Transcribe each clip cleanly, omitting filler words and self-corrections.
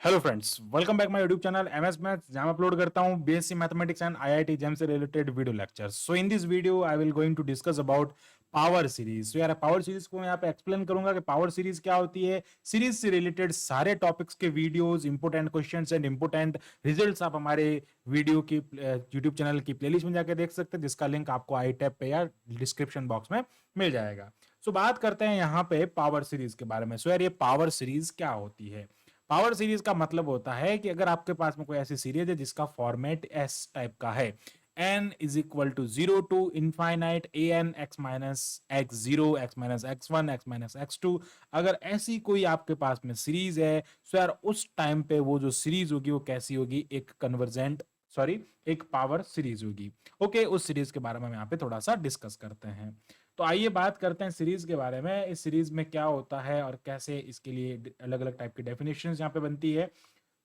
Hello friends, welcome back my YouTube channel MS maths, जहां मैं upload करता हूं BSc mathematics and IIT JAM से related video lectures. So in this video I will going to discuss about power series. So यार, power series को मैं यहाँ पे एक्सप्लेन करूंगा कि पावर सीरीज क्या होती है। सीरीज से रिलेटेड सारे टॉपिक्स के videos, important questions and important results आप हमारे वीडियो की यूट्यूब चैनल की प्लेलिस्ट में जाकर देख सकते हैं, जिसका लिंक आपको आई टैब पे या डिस्क्रिप्शन बॉक्स में मिल जाएगा। सो बात करते हैं यहाँ पे पावर सीरीज के बारे में। सो यार, ये पावर सीरीज क्या होती है? पावर सीरीज का मतलब होता है कि अगर आपके पास में कोई ऐसी सीरीज है जिसका फॉर्मेट एस टाइप का है, n is equal to 0 to infinite a n x minus x zero x minus x one x minus x two, अगर ऐसी कोई आपके पास में सीरीज है, सो यार उस टाइम पे वो जो सीरीज होगी वो कैसी होगी? एक कन्वर्जेंट, सॉरी, एक पावर सीरीज होगी। ओके, उस सीरीज के बारे में हम यहाँ पे थोड़ा सा डिस्कस करते हैं। तो आइए बात करते हैं सीरीज के बारे में। इस सीरीज में क्या होता है और कैसे इसके लिए अलग अलग टाइप की डेफिनेशंस यहाँ पे बनती है।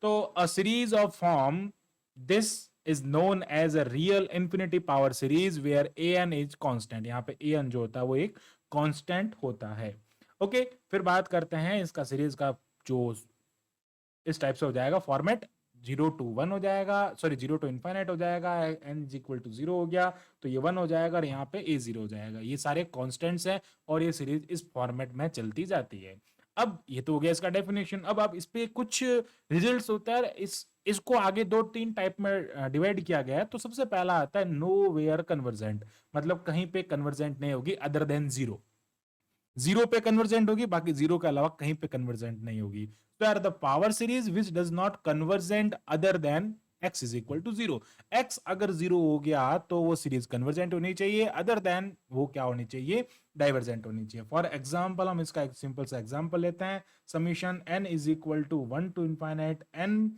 तो a series of form this is known as a real infinity power series where a n is constant. यहाँ पे ए एन जो होता है वो एक कांस्टेंट होता है। ओके, फिर बात करते हैं इसका सीरीज का जो इस टाइप से हो जाएगा फॉर्मेट। 0 to 1 हो जाएगा, सॉरी 0 to इनफाइनाइट हो जाएगा, एन इज इक्वल टू 0 हो गया तो ये 1 हो जाएगा और यहाँ पे ए 0 हो जाएगा। ये सारे कॉन्स्टेंट्स हैं और ये सीरीज इस फॉर्मेट में चलती जाती है। अब ये तो हो गया इसका डेफिनेशन। अब आप इस पे कुछ रिजल्ट्स होता है, इसको आगे दो तीन टाइप में डिवाइड किया गया है। तो सबसे पहला आता है नो वेयर कन्वर्जेंट, मतलब कहीं पे कन्वर्जेंट नहीं होगी अदर देन 0। 0 पे कन्वर्जेंट होगी, बाकी 0 के अलावा कहीं पे कन्वर्जेंट नहीं होगी। तो यार the power series which does not convergent other than x is equal to 0। x अगर 0 हो गया तो वो सीरीज कन्वर्जेंट होनी चाहिए, अदर देन वो क्या होनी चाहिए? डाइवर्जेंट होनी चाहिए। फॉर एग्जाम्पल, हम इसका एक सिंपल सा एग्जाम्पल लेते हैं। Summation n is equal to 1 to infinite n,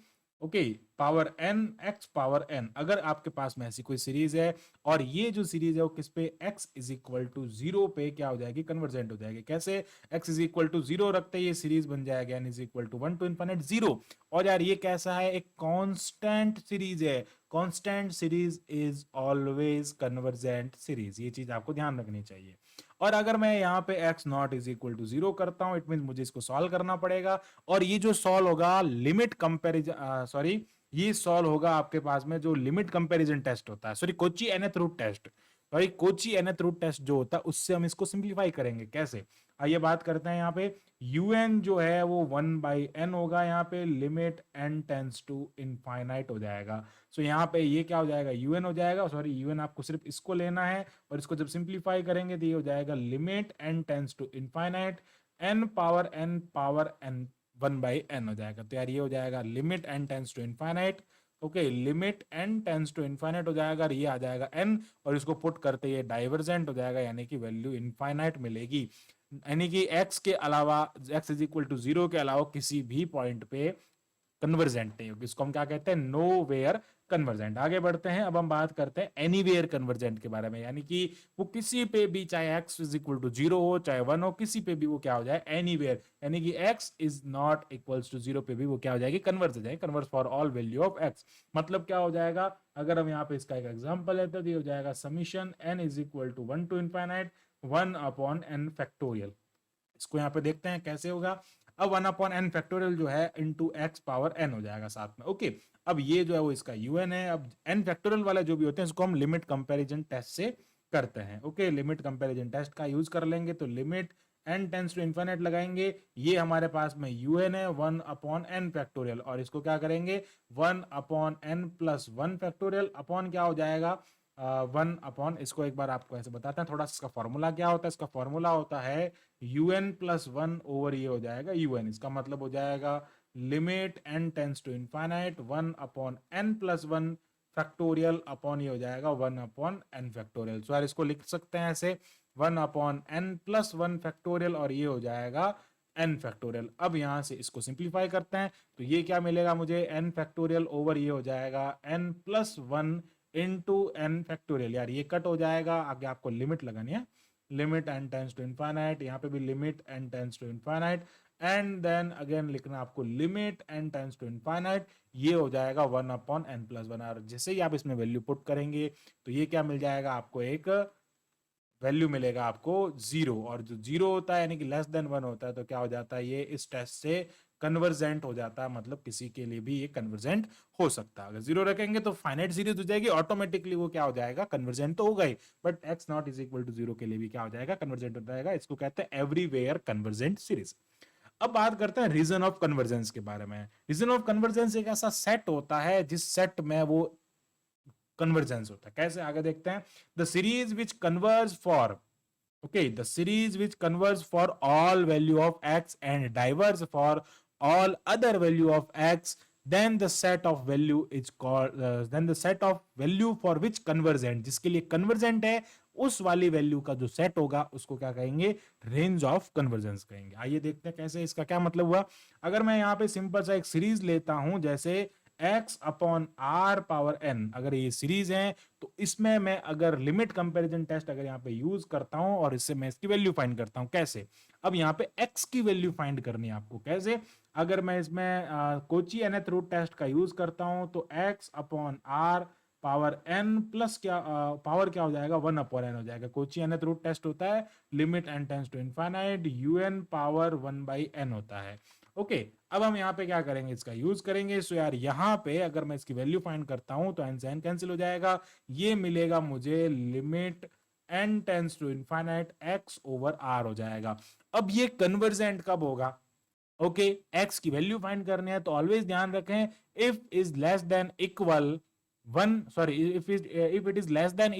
okay, power n x power n। अगर आपके पास में ऐसी कोई सीरीज है और ये जो सीरीज है वो किस पे? x इज इक्वल टू 0 पे क्या हो जाएगी? कन्वर्जेंट हो जाएगी। कैसे? x इज इक्वल टू 0 रखते ये सीरीज बन जाएगा n is equal to 1 to infinite 0। और यार ये कैसा है? एक कांस्टेंट सीरीज है। Constant series is always convergent series, ये चीज आपको ध्यान रखनी चाहिए। और अगर मैं यहाँ पे x naught is equal to 0 करता हूं, इट मीन मुझे इसको सॉल्व करना पड़ेगा। और ये जो सॉल्व होगा लिमिट कंपेरिजन, सॉरी, ये सॉल्व होगा आपके पास में जो लिमिट कंपैरिजन टेस्ट होता है, sorry Cauchy nth root test, sorry Cauchy nth root test जो होता है उससे हम इसको सिंप्लीफाई करेंगे। कैसे? आइए बात करते हैं। यहाँ पे un जो है वो 1/n होगा, यहाँ पे limit n tends to infinite हो जाएगा। सो यहाँ पे ये क्या हो जाएगा? un हो जाएगा, सॉरी un आपको सिर्फ इसको लेना है और इसको जब सिंप्लीफाई करेंगे तो ये हो जाएगा limit n tends to infinite n power n 1/n हो जाएगा। तो यार ये हो जाएगा limit n tends to infinite, okay, limit n tends to infinite हो जाएगा और ये आ जाएगा n, और इसको पुट करते ये डाइवर्जेंट हो जाएगा, यानी कि वैल्यू इनफाइनाइट मिलेगी। यानी कि x के अलावा, x इज इक्वल टू 0 के अलावा किसी भी पॉइंट पे कन्वर्जेंट नहीं होगी। इसको हम क्या कहते हैं? Nowhere convergent. आगे बढ़ते हैं, अब हम बात करते हैं एनीवेयर कन्वर्जेंट के बारे में, यानी कि वो किसी पे भी, चाहे x इज इक्वल टू 0 हो चाहे 1 हो, किसी पे भी वो क्या हो जाए? एनीवेयर, यानी कि x is not equals to 0 पे भी वो क्या हो जाएगी? कन्वर्ज हो जाएगी। Converge for all value of x, मतलब क्या हो जाएगा? अगर हम यहाँ पे इसका एक एग्जांपल लेते हैं तो ये हो जाएगा summation n is equal to 1 to infinite 1 upon n factorial. इसको यहाँ पे देखते हैं कैसे होगा। अब 1/n फैक्टोरियल जो है इंटू एक्स पावर n हो जाएगा साथ में। ओके, अब ये जो है वो इसका un है। अब n फैक्टोरियल वाले जो भी होते हैं इसको हम लिमिट कंपैरिजन टेस्ट से करते हैं। ओके, लिमिट कंपैरिजन टेस्ट का यूज कर लेंगे तो limit n tends to infinite लगाएंगे, ये हमारे पास में un है 1/n फैक्टोरियल, और इसको क्या करेंगे? 1/n+1 फैक्टोरियल अपॉन क्या हो जाएगा? 1 अपॉन, इसको एक बार आपको ऐसे बताते हैं थोड़ा सा, इसका फॉर्मूला क्या होता है? इसका फॉर्मूला होता है un+1 ओवर ये हो जाएगा un। इसका मतलब हो जाएगा limit n tends to infinite 1/n+1 factorial upon ये हो जाएगा 1/n फैक्टोरियल। सो यार इसको लिख सकते हैं ऐसे 1/n+1 फैक्टोरियल और ये हो जाएगा n फैक्टोरियल। अब यहां से इसको सिंप्लीफाई करते हैं तो ये क्या मिलेगा मुझे? n फैक्टोरियल ओवर ये हो जाएगा n+1 इंटू n फैक्टोरियल। यार ये कट हो जाएगा, आगे आपको लिमिट लगानी है, limit n tends to infinite, यहाँ पे भी limit n tends to infinite, and then again लिखना आपको limit n tends to infinite, ये हो जाएगा 1/n+1। और जैसे ही आप इसमें वैल्यू पुट करेंगे तो ये क्या मिल जाएगा आपको? एक वैल्यू मिलेगा आपको 0, और जो 0 होता है यानी कि लेस देन 1 होता है तो क्या हो जाता है? ये इस टेस्ट से कन्वर्जेंट हो जाता है, मतलब किसी के लिए भी ये कन्वर्जेंट हो सकता है। अगर 0 रखेंगे तो फाइनाइट सीरीज हो जाएगी, ऑटोमेटिकली वो क्या हो जाएगा, कन्वर्जेंट तो होगा ही, but x naught is equal to 0 के लिए भी क्या हो जाएगा, कन्वर्जेंट हो जाएगा। इसको कहते हैं एवरीवेयर कन्वर्जेंट सीरीज। अब बात करते हैं रीजन ऑफ कन्वर्जेंस के बारे में। रीजन ऑफ कन्वर्जेंस एक ऐसा सेट होता है जिस सेट में वो कन्वर्जेंस होता है। कैसे, आगे देखते हैं। The series which converge for, okay, the series which converges for all value of x and diverges for all other value of x, then the set of value is called then the set of value for which convergent, जिसके लिए convergent है उस वाली value का जो set होगा उसको क्या कहेंगे, रेंज ऑफ कन्वर्जेंस कहेंगे। आइए देखते हैं कैसे, इसका क्या मतलब हुआ। अगर मैं यहाँ पे सिंपल सा एक सीरीज लेता हूं, जैसे x upon r power n, अगर ये सीरीज है तो इसमें मैं अगर लिमिट कंपैरिजन टेस्ट अगर यहाँ पे यूज करता हूं और इससे मैं इसकी वैल्यू फाइंड करता हूं, कैसे। अब यहाँ पे x की वैल्यू फाइंड करनी है आपको, कैसे। अगर मैं इसमें कोची nth रूट टेस्ट का यूज करता हूं तो x upon r power n plus क्या पावर क्या हो जाएगा, 1 अपॉन n हो जाएगा। कोची nth रूट टेस्ट होता है limit n tends to infinite un power 1 by n होता है। ओके, अब हम यहाँ पे क्या करेंगे, इसका यूज करेंगे। सो यार यहाँ पे अगर मैं इसकी वैल्यू फाइंड करता हूं तो n से n कैंसिल हो जाएगा, ये मिलेगा मुझे limit n tends to infinite x over r हो जाएगा। अब ये कन्वर्जेंट कब होगा, ओके, x की वैल्यू फाइंड करनी है तो ऑलवेज ध्यान रखें, if is less than equal 1, sorry, if it is less than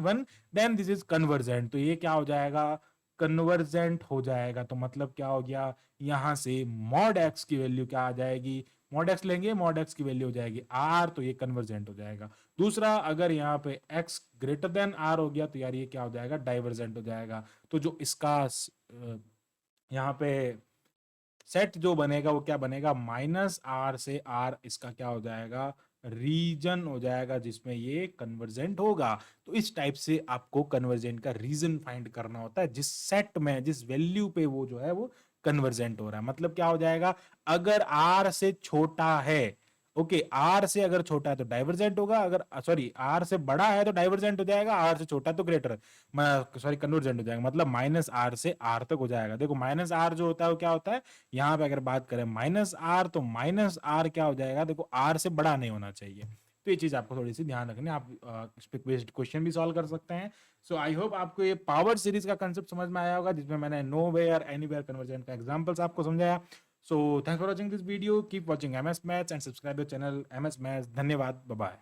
1 then this is convergent. तो ये क्या हो जाएगा, कन्वर्जेंट हो जाएगा। तो मतलब क्या हो गया, यहां से मॉड x की वैल्यू क्या आ जाएगी, मॉड x लेंगे, मॉड x की वैल्यू हो जाएगी r, तो ये कन्वर्जेंट हो जाएगा। दूसरा, अगर यहाँ पे x ग्रेटर देन r हो गया तो यार ये क्या हो जाएगा, डाइवर्जेंट हो जाएगा। तो जो इसका यहाँ पे सेट जो बनेगा वो क्या बनेगा, माइनस आर से आर, इसका क्या हो जाएगा, रीजन हो जाएगा जिसमें ये कन्वर्जेंट होगा। तो इस टाइप से आपको कन्वर्जेंट का रीजन फाइंड करना होता है, जिस सेट में जिस वैल्यू पे वो जो है वो कन्वर्जेंट हो रहा है। मतलब क्या हो जाएगा, अगर आर से छोटा है, ओके, आर से अगर छोटा है तो डाइवर्जेंट होगा, अगर सॉरी आर से बड़ा है तो डाइवर्जेंट हो जाएगा, आर से छोटा तो ग्रेटर, सॉरी कन्वर्जेंट हो जाएगा, मतलब माइनस आर से आर तक हो जाएगा। देखो माइनस आर जो होता है वो क्या होता है, यहाँ पे अगर बात करें माइनस आर, तो माइनस आर क्या हो जाएगा, देखो आर से बड़ा नहीं होना चाहिए। तो ये चीज आपको थोड़ी सी ध्यान रखनी है, आप इस पे बेस्ड क्वेश्चन भी सॉल्व कर सकते हैं। सो आई होप आपको ये पावर सीरीज का कंसेप्ट समझ में आया होगा, जिसमें मैंने नो वेयर एनीवेयर कन्वर्जेंट का एग्जांपल्स आपको समझाया। So thanks for watching this video. Keep watching MS Maths and subscribe your channel MS Maths. धन्यवाद, bye bye.